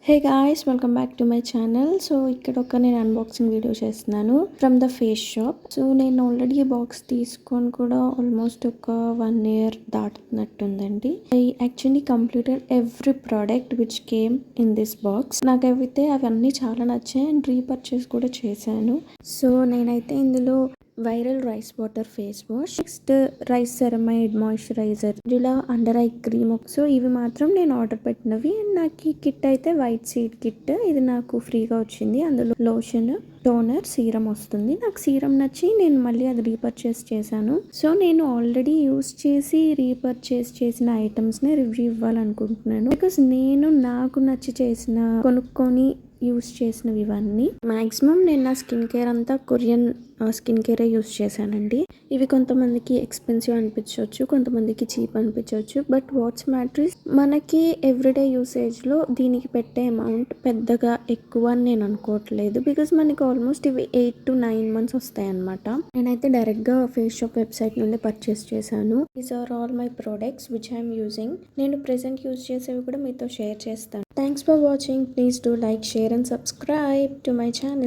Hey guys, welcome back to my channel. So ఇక్కడ నేను unboxing video చేస్తున్నాను from the face shop. So నేను already box తీసుకొని కూడా ఆల్మోస్ట్ ఒక 1 year దాటుతున్నట్టుందండి. I actually completed every product which came in this box. నాకైతే అవన్నీ చాలా నచ్చాయి అండ్ రీపర్చేస్ కూడా చేశాను. సో నేనైతే ఇందులో viral rice water face wash, next rice ceramide moisturiser, ఇలా అండర్ ఐ క్రీమ్. సో ఇవి మాత్రం నేను ఆర్డర్ పెట్టినవి. అండ్ నాకు ఈ కిట్ అయితే వైట్ సీడ్ కిట్, ఇది నాకు ఫ్రీగా వచ్చింది. అందులో లోషన్, టోనర్, సీరం వస్తుంది. నాకు సీరం నచ్చి నేను మళ్ళీ అది రీపర్చేస్ చేశాను. సో నేను ఆల్రెడీ యూస్ చేసి రీపర్చేస్ చేసిన ఐటమ్స్ని రివ్యూ ఇవ్వాలనుకుంటున్నాను. బికాస్ నాకు నచ్చి కొనుక్కొని యూస్ చేసినవి ఇవన్నీ. మ్యాక్సిమం నేను నా స్కిన్ కేర్ అంతా కొరియన్ స్కిన్ కేరే యూస్ చేశానండి. ఇవి కొంతమందికి ఎక్స్పెన్సివ్ అనిపించవచ్చు, కొంతమందికి చీప్ అనిపించవచ్చు. బట్ వాట్స్ మ్యాటర్ ఇస్ మనకి ఎవ్రీడే యూసేజ్లో దీనికి పెట్టే అమౌంట్ పెద్దగా ఎక్కువ అని నేను అనుకోవట్లేదు. బికాస్ మనకి ఆల్మోస్ట్ ఇవి 8 to 9 months వస్తాయి అనమాట. నేనైతే డైరెక్ట్గా ఫేస్ షాప్ వెబ్సైట్ నుండి పర్చేస్ చేశాను. These are all my products which I'm using. నేను ప్రెసెంట్ యూజ్ చేసేవి కూడా మీతో షేర్ చేస్తాను. Thanks for watching. Please do like, share and subscribe to my channel.